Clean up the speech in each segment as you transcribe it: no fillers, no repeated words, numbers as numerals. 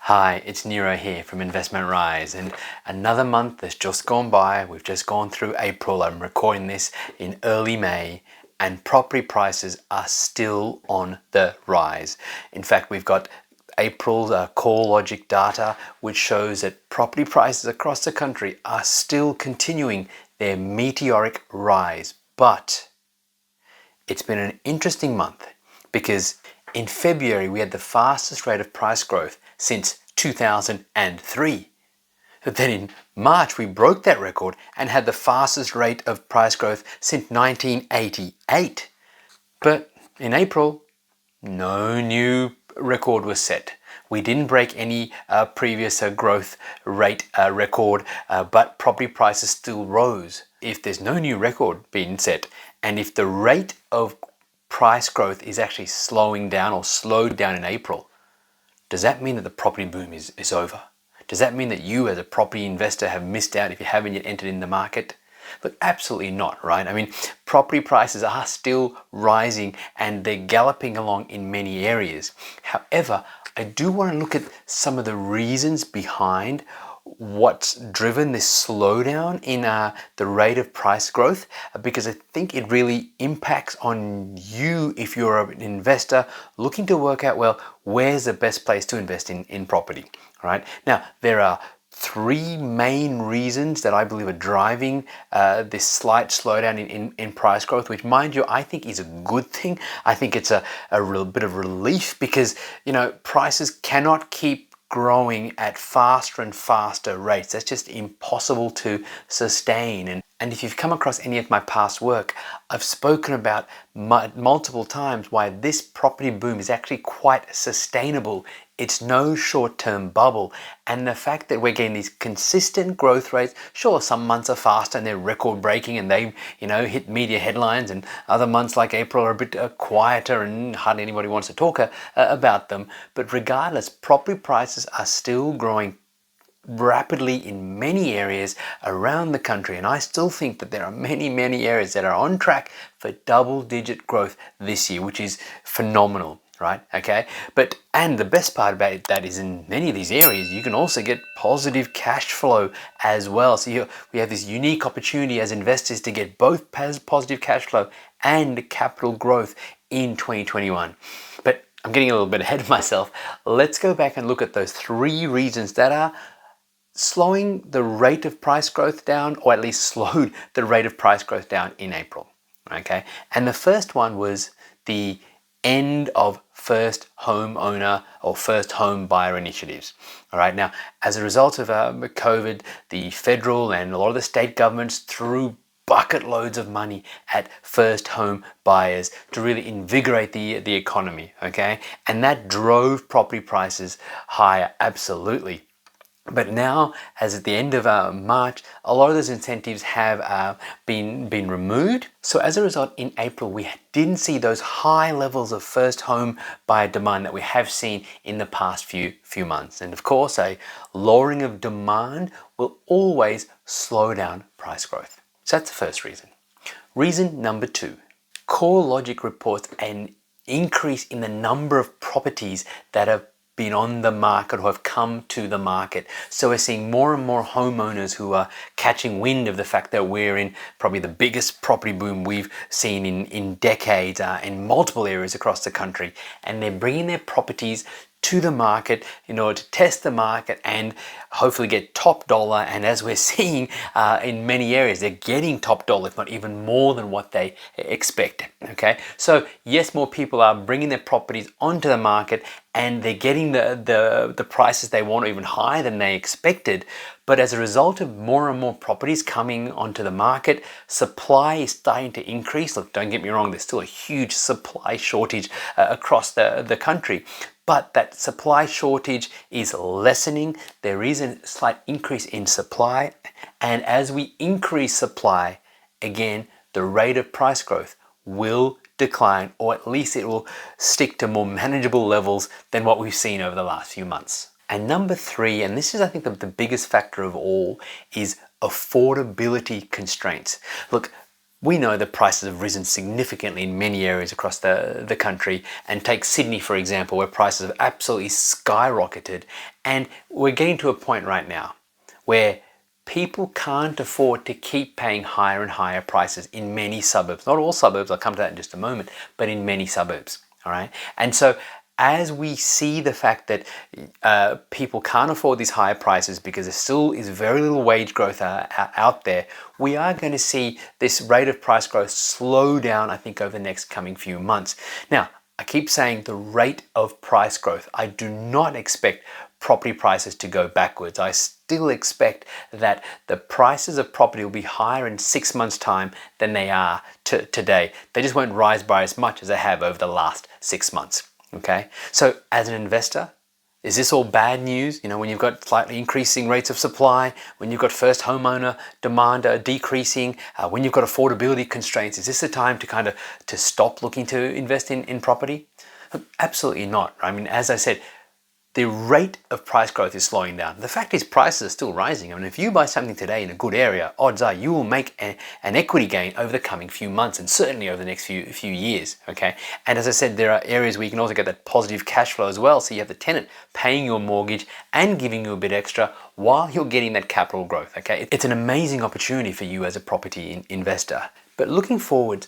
Hi, it's Nero here from Investment Rise, and another month has just gone by. We've just gone through April. I'm recording this in early May, and property prices are still on the rise. In fact, we've got April's CoreLogic data, which shows that property prices across the country are still continuing their meteoric rise. But it's been an interesting month because in February we had the fastest rate of price growth since 2003. But then in March we broke that record and had the fastest rate of price growth since 1988. But in April, no new record was set. We didn't break any previous growth rate record, but property prices still rose. If there's no new record being set, and if the rate of price growth is actually slowing down or slowed down in April, does that mean that the property boom is over? Does that mean that you as a property investor have missed out if you haven't yet entered in the market? Look, absolutely not, right? I mean, property prices are still rising and they're galloping along in many areas. However, I do want to look at some of the reasons behind what's driven this slowdown in the rate of price growth, because I think it really impacts on you if you're an investor looking to work out, well, where's the best place to invest in property, right? Now, there are three main reasons that I believe are driving this slight slowdown in price growth, which, mind you, I think is a good thing. I think it's a real bit of relief because, you know, prices cannot keep growing at faster and faster rates. That's just impossible to sustain. And if you've come across any of my past work, I've spoken about multiple times why this property boom is actually quite sustainable. It's no short-term bubble. And the fact that we're getting these consistent growth rates, sure, some months are faster and they're record-breaking and they, hit media headlines, and other months like April are a bit quieter and hardly anybody wants to talk about them. But regardless, property prices are still growing rapidly in many areas around the country, and I still think that there are many areas that are on track for double-digit growth this year, which is phenomenal, right? Okay, and the best part about that is in many of these areas you can also get positive cash flow as well. So we have this unique opportunity as investors to get both positive cash flow and capital growth in 2021. But I'm getting a little bit ahead of myself. Let's go back and look at those three reasons that are slowing the rate of price growth down, or at least slowed the rate of price growth down in April. Okay, and the first one was the end of first home owner or first home buyer initiatives. All right, now as a result of COVID, the federal and a lot of the state governments threw bucket loads of money at first home buyers to really invigorate the economy. Okay, and that drove property prices higher, absolutely. But now, as at the end of March, a lot of those incentives have been removed. So as a result, in April, we didn't see those high levels of first home buyer demand that we have seen in the past few months. And of course, a lowering of demand will always slow down price growth. So that's the first reason. Reason number two, CoreLogic reports an increase in the number of properties that have been on the market or have come to the market. So we're seeing more and more homeowners who are catching wind of the fact that we're in probably the biggest property boom we've seen in decades in multiple areas across the country. And they're bringing their properties to the market in order to test the market and hopefully get top dollar. And as we're seeing in many areas, they're getting top dollar, if not even more than what they expected. Okay, so yes, more people are bringing their properties onto the market and they're getting the prices they want, or even higher than they expected. But as a result of more and more properties coming onto the market, supply is starting to increase. Look, don't get me wrong, there's still a huge supply shortage across the country. But that supply shortage is lessening. There is a slight increase in supply. And as we increase supply, again, the rate of price growth will decline, or at least it will stick to more manageable levels than what we've seen over the last few months. And number three, and this is I think the biggest factor of all, is affordability constraints. Look, We know that prices have risen significantly in many areas across the country, and take Sydney for example, where prices have absolutely skyrocketed, and we're getting to a point right now where people can't afford to keep paying higher and higher prices in many suburbs. Not all suburbs, I'll come to that in just a moment, but in many suburbs, all right? And so as we see the fact that people can't afford these higher prices because there still is very little wage growth out there, we are going to see this rate of price growth slow down, I think, over the next coming few months. Now, I keep saying the rate of price growth. I do not expect property prices to go backwards. I still expect that the prices of property will be higher in 6 months' time than they are today. They just won't rise by as much as they have over the last 6 months. Okay, so as an investor, is this all bad news? You know, when you've got slightly increasing rates of supply, when you've got first homeowner demand decreasing, when you've got affordability constraints, is this the time to to stop looking to invest in property? Absolutely not. I mean, as I said, the rate of price growth is slowing down. The fact is prices are still rising. I mean, if you buy something today in a good area, odds are you will make an equity gain over the coming few months, and certainly over the next few years, okay? And as I said, there are areas where you can also get that positive cash flow as well. So you have the tenant paying your mortgage and giving you a bit extra while you're getting that capital growth, okay? It's an amazing opportunity for you as a property investor. But looking forward,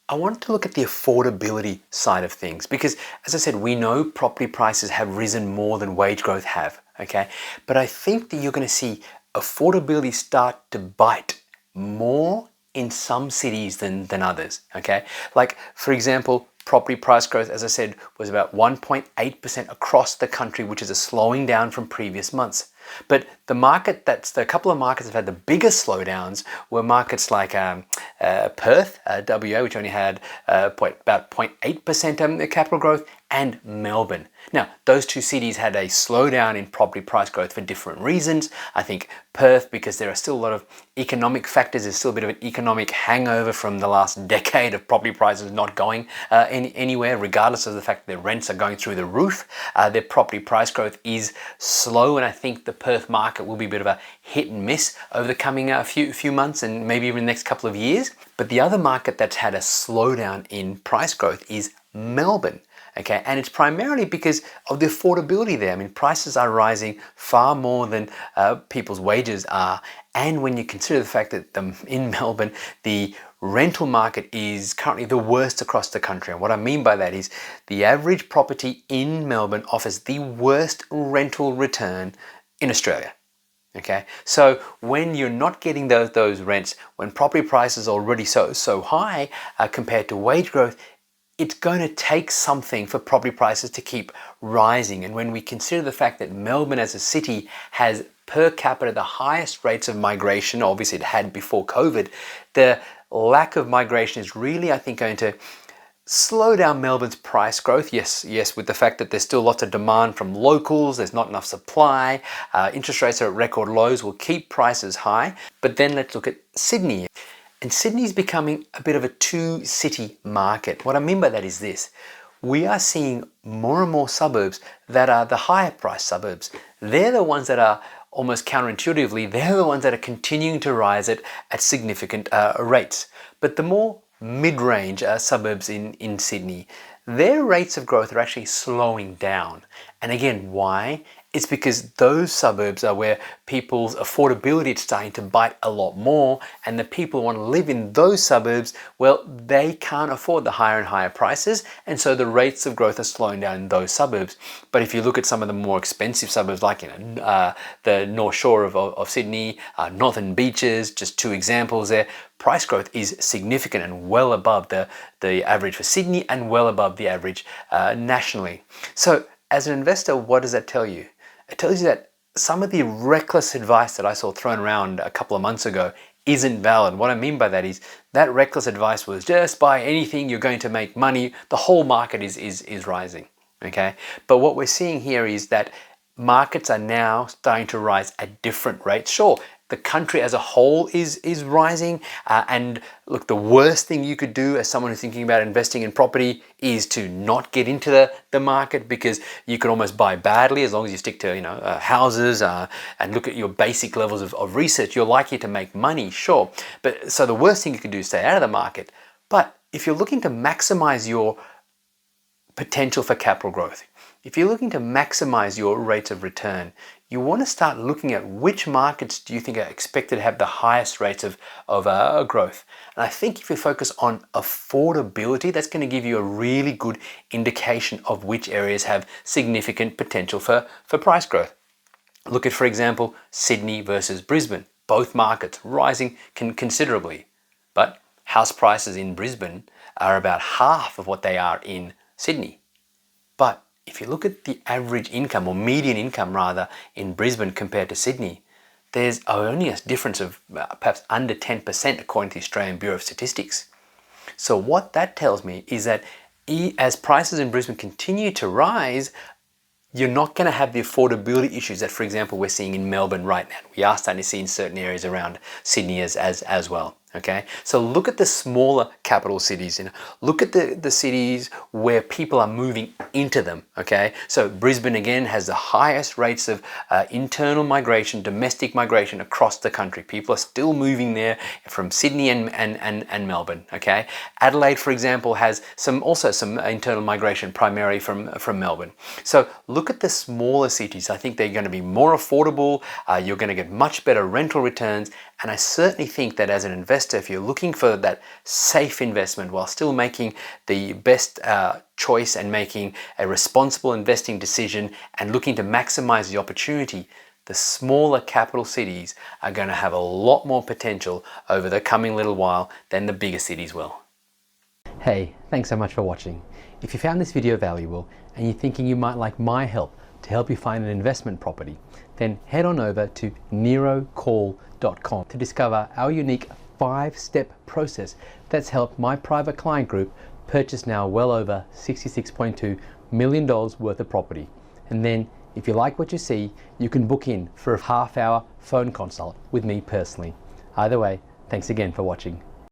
I want to look at the affordability side of things because, as I said, we know property prices have risen more than wage growth have, okay? But I think that you're going to see affordability start to bite more in some cities than others, okay? Like, for example, property price growth, as I said, was about 1.8% across the country, which is a slowing down from previous months. But the couple of markets that have had the biggest slowdowns were markets like Perth, WA, which only had about 0.8% capital growth, and Melbourne. Now, those two cities had a slowdown in property price growth for different reasons. I think Perth, because there are still a lot of economic factors, there's still a bit of an economic hangover from the last decade of property prices not going anywhere, regardless of the fact that their rents are going through the roof. Their property price growth is slow, and I think the Perth market will be a bit of a hit and miss over the coming few months and maybe even the next couple of years. But the other market that's had a slowdown in price growth is Melbourne. Okay, and it's primarily because of the affordability there. I mean, prices are rising far more than people's wages are. And when you consider the fact that in Melbourne, the rental market is currently the worst across the country. And what I mean by that is the average property in Melbourne offers the worst rental return in Australia. Okay, so when you're not getting those rents, when property prices are already so high compared to wage growth, it's going to take something for property prices to keep rising. And when we consider the fact that Melbourne as a city has per capita the highest rates of migration, obviously it had before COVID, the lack of migration is really, I think, going to slow down Melbourne's price growth. Yes, with the fact that there's still lots of demand from locals, there's not enough supply, interest rates are at record lows, will keep prices high. But then let's look at Sydney. And Sydney's becoming a bit of a two-city market. What I mean by that is this. We are seeing more and more suburbs that are the higher price suburbs. They're the ones that are almost counterintuitively, they're the ones that are continuing to rise at significant rates. But the more mid-range suburbs in Sydney, their rates of growth are actually slowing down. And again, why? It's because those suburbs are where people's affordability is starting to bite a lot more, and the people who want to live in those suburbs, well, they can't afford the higher and higher prices, and so the rates of growth are slowing down in those suburbs. But if you look at some of the more expensive suburbs, like the North Shore of Sydney, Northern Beaches, just two examples there, price growth is significant and well above the average for Sydney and well above the average nationally. So as an investor, what does that tell you? It tells you that some of the reckless advice that I saw thrown around a couple of months ago isn't valid. What I mean by that is that reckless advice was just buy anything, you're going to make money, the whole market is rising, okay? But what we're seeing here is that markets are now starting to rise at different rates. Sure, the country as a whole is rising. And look, the worst thing you could do as someone who's thinking about investing in property is to not get into the market, because you could almost buy badly. As long as you stick to houses and look at your basic levels of research, you're likely to make money, sure. But so the worst thing you could do is stay out of the market. But if you're looking to maximize your potential for capital growth, if you're looking to maximize your rates of return, you want to start looking at which markets do you think are expected to have the highest rates of growth. And I think if you focus on affordability, that's going to give you a really good indication of which areas have significant potential for price growth. Look at, for example, Sydney versus Brisbane. Both markets rising considerably, but house prices in Brisbane are about half of what they are in Sydney. But if you look at the average income, or median income rather, in Brisbane compared to Sydney, there's only a difference of perhaps under 10% according to the Australian Bureau of Statistics. So what that tells me is that as prices in Brisbane continue to rise, you're not going to have the affordability issues that, for example, we're seeing in Melbourne right now. We are starting to see in certain areas around Sydney as well. Okay, so look at the smaller capital cities, look at the cities where people are moving into them. Okay, so Brisbane again has the highest rates of internal migration, domestic migration across the country. People are still moving there from Sydney and Melbourne. Okay, Adelaide, for example, has also some internal migration, primarily from Melbourne. So look at the smaller cities. I think they're going to be more affordable. You're going to get much better rental returns. And I certainly think that as an investor, if you're looking for that safe investment while still making the best choice and making a responsible investing decision and looking to maximize the opportunity, the smaller capital cities are going to have a lot more potential over the coming little while than the bigger cities will. Hey, thanks so much for watching. If you found this video valuable and you're thinking you might like my help to help you find an investment property, then head on over to nerocall.com to discover our unique 5-step process that's helped my private client group purchase now well over $66.2 million worth of property. And then if you like what you see, you can book in for a half-hour phone consult with me personally. Either way, thanks again for watching.